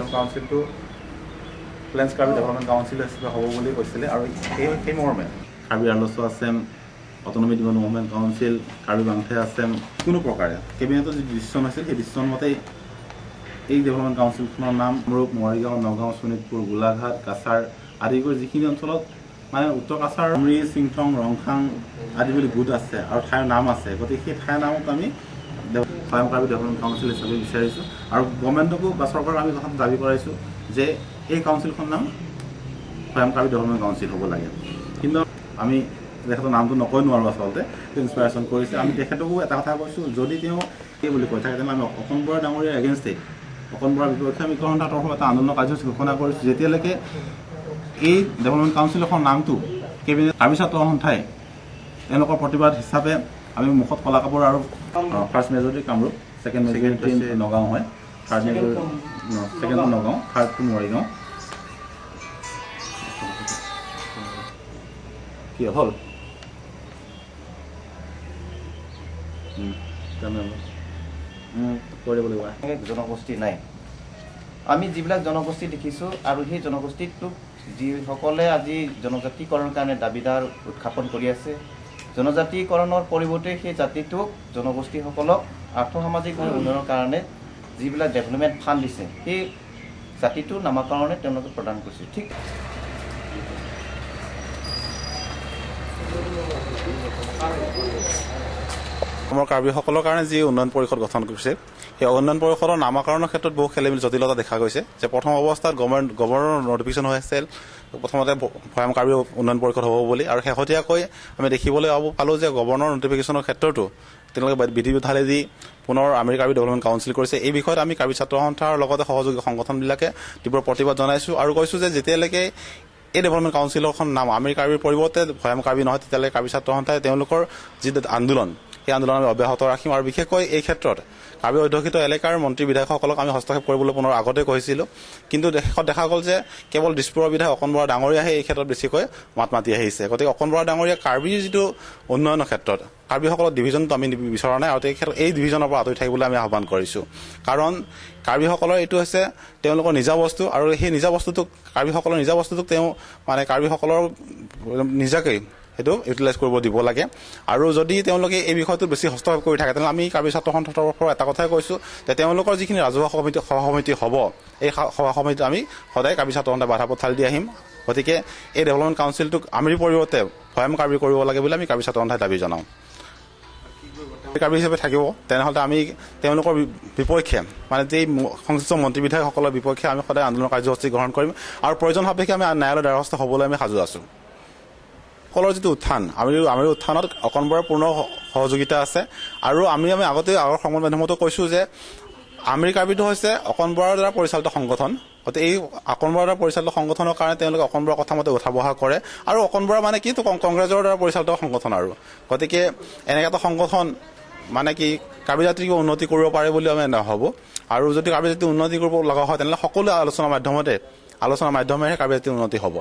development কাউন্সিলটো plains Karbi development council হিচাপে হ'ব বুলি কৈছিলে আৰু সেই মৰ্মে কাৰ্বি আংলছো আছেম autonomy development movement council Karbi বাংথে আছেম কোনো প্ৰকাৰে কেবিনেটৰ যি ডিচিশ্যন আছিল সেই ডিচিশ্যন মতেই এই ডেভেলপমেণ্ট কাউন্সিলখনৰ নাম কামৰূপ মৰিগাঁও নগাঁও শোণিতপুৰ গোলাঘাট কাছাৰ আদি কৰি যিখিনি অঞ্চলত মানে উত্তৰ কাছাৰ আমৰি চিংথং ৰংখাং আদি বুলি গোট আছে আৰু ঠাইৰ নাম আছে গতিকে সেই ঠাইৰ নামত আমি স্বয়ং কাৰ্বি ডেভেলপমেণ্ট কাউন্সিল হিচাপে বিচাৰিছোঁ আৰু গভৰ্ণমেণ্টকো বা চৰকাৰক আমি কথাটো দাবী কৰাইছোঁ যে এই কাউন্সিলখনৰ নাম স্বয়ং কাৰ্বি ডেভেলপমেণ্ট কাউন্সিল হ'ব লাগে কিন্তু আমি তেখেতৰ নামটো নকৈ নোৱাৰোঁ আচলতে ইনস্পাইৰেশ্যন কৰিছে আমি তেখেতকো এটা কথা কৈছোঁ যদি তেওঁ এই বুলি কৈ থাকে তেনে আমি অকণ বৰা ডাঙৰীয়াৰ এগেইনষ্টে অকণ বৰাৰ বিপক্ষে আমি কৰণাৰ তৰফৰ এটা আন্দোলন কাৰ্যসূচী ঘোষণা কৰিছোঁ যেতিয়ালৈকে এই ডেভেলপমেণ্ট কাউন্সিলখন নামটো কেবিনেট কাৰ্বি ছাত্ৰ সন্থাই তেওঁলোকৰ প্ৰতিবাদ হিচাপে আমি মুখত কলা কাপোৰ আৰু first majority Kamrup second majority Nagaon হয় থাৰ্ড মেজৰিটি ছেকেণ্ডটো নগাঁও থাৰ্ডটো মৰিগাঁও কি হ'ল কৰিব লাগিব জনগোষ্ঠী নাই আমি যিবিলাক জনগোষ্ঠী দেখিছোঁ আৰু সেই জনগোষ্ঠীটোক যিসকলে আজি জনজাতিকৰণৰ কাৰণে দাবীদাৰ উত্থাপন কৰি আছে জনজাতিকৰণৰ পৰিৱৰ্তে সেই জাতিটোক জনগোষ্ঠীসকলক আৰ্থসামাজিক উন্নয়নৰ কাৰণে যিবিলাক ডেভেলপমেণ্ট ফাণ্ড দিছে সেই জাতিটোৰ নামাকৰণে তেওঁলোকে প্ৰদান কৰিছে ঠিক অসমৰ কাৰ্বিসকলৰ কাৰণে যি উন্নয়ন পৰিষদ গঠন কৰিছে সেই উন্নয়ন পৰিষদৰ নামাকৰণৰ ক্ষেত্ৰত বহু খেলিমেলি জটিলতা দেখা গৈছে যে প্ৰথম অৱস্থাত গভৰ্ণৰ নটিফিকেশ্যন হৈ আছিল প্ৰথমতে ভৈয়াম কাৰ্বি উন্নয়ন পৰিষদ হ'ব বুলি আৰু শেহতীয়াকৈ আমি দেখিবলৈ পালোঁ যে গভৰ্ণৰ নটিফিকেশ্যনৰ ক্ষেত্ৰতো তেওঁলোকে বিধি বিধানে দি পুনৰ আমেৰিকা কাৰ্বি ডেভেলপমেণ্ট কাউন্সিল কৰিছে এই বিষয়ত আমি কাৰ্বি ছাত্ৰ সন্থাৰ লগতে সহযোগী সংগঠনবিলাকে তীব্ৰ প্ৰতিবাদ জনাইছোঁ আৰু কৈছোঁ যে যেতিয়ালৈকে এই ডেভেলপমেণ্ট কাউন্সিলখন নাম আমেৰিকা কাৰ্বিৰ পৰিৱৰ্তে ভৈয়াম কাৰ্বি নহয় তেতিয়ালৈকে কাৰ্বি ছাত্ৰ সন্থাই তেওঁলোকৰ যি আন্দোলন সেই আন্দোলন আমি অব্যাহত ৰাখিম আৰু বিশেষকৈ এই ক্ষেত্ৰত কাৰ্বি অধ্যুষিত এলেকাৰ মন্ত্ৰী বিধায়কসকলক আমি হস্তক্ষেপ কৰিবলৈ পুনৰ আগতে কৈছিলোঁ কিন্তু শেষত দেখা গ'ল যে কেৱল দিছপুৰৰ বিধায়ক অকণ বৰা ডাঙৰীয়াহে এই ক্ষেত্ৰত বেছিকৈ মাত মাতি আহিছে গতিকে অকণ বৰা ডাঙৰীয়া কাৰ্বিৰ যিটো উন্নয়নৰ ক্ষেত্ৰত কাৰ্বিসকলৰ ডিভিজনটো আমি বিচৰা নাই আৰু এই ডিভিজনৰ পৰা আঁতৰি থাকিবলৈ আমি আহ্বান কৰিছোঁ কাৰণ কাৰ্বিসকলৰ এইটো হৈছে তেওঁলোকৰ নিজা বস্তু আৰু সেই নিজা বস্তুটোক কাৰ্বিসকলৰ নিজা বস্তুটোক তেওঁ মানে কাৰ্বিসকলৰ নিজাকৈ সেইটো ইউটিলাইজ কৰিব দিব লাগে আৰু যদি তেওঁলোকে এই বিষয়টোত বেছি হস্তক্ষেপ কৰি থাকে তেনেহ'লে আমি কাৰ্বি ছাত্ৰ সন্থাৰ পৰা এটা কথাই কৈছোঁ যে তেওঁলোকৰ যিখিনি ৰাজহুৱা সভা-সমিতি হ'ব এই সভা-সমিতিত আমি সদায় কাৰ্বি ছাত্ৰ সন্থাই বাধা পঠালি দি আহিম গতিকে এই ডেভেলপমেণ্ট কাউন্সিলটোক আমেৰিৰ পৰিৱৰ্তে ভৈয়াম কাৰ্বি কৰিব লাগে বুলি আমি কাৰ্বি ছাত্ৰ সন্থাই দাবী জনাওঁ কাৰ্বি হিচাপে থাকিব তেনেহ'লে আমি তেওঁলোকৰ বিপক্ষে মানে যি সংশ্লিষ্ট মন্ত্ৰী বিধায়কসকলৰ বিপক্ষে আমি সদায় আন্দোলন কাৰ্যসূচী গ্ৰহণ কৰিম আৰু প্ৰয়োজন সাপেক্ষে আমি ন্যায়ালয়ৰ দ্বাৰস্থ হ'বলৈ আমি সাজু আছোঁ সকলৰ যিটো উত্থান আমেৰিৰ উত্থানত অকণ বৰাৰ পূৰ্ণ সহযোগিতা আছে আৰু আমি আগৰ সংবাদ মাধ্যমতো কৈছোঁ যে আমেৰিকা কাৰ্বিটো হৈছে অকণ বৰাৰ দ্বাৰা পৰিচালিত সংগঠন গতিকে এই অকণ বৰাৰ দ্বাৰা পৰিচালিত সংগঠনৰ কাৰণে তেওঁলোকে অকণ বৰাৰ কথা মতে উঠা বহা কৰে আৰু অকণ বৰা মানে কি কংগ্ৰেছৰ দ্বাৰা পৰিচালিত সংগঠন আৰু গতিকে এনেকৈ এটা সংগঠন মানে কি কাৰ্বি জাতিক উন্নতি কৰিব পাৰে বুলি আমি নাভাবোঁ আৰু যদি কাৰ্বি জাতি উন্নতি কৰিব লগা হয় তেনেহ'লে সকলো আলোচনাৰ মাধ্যমেৰে কাৰ্বি জাতিৰ উন্নতি হ'ব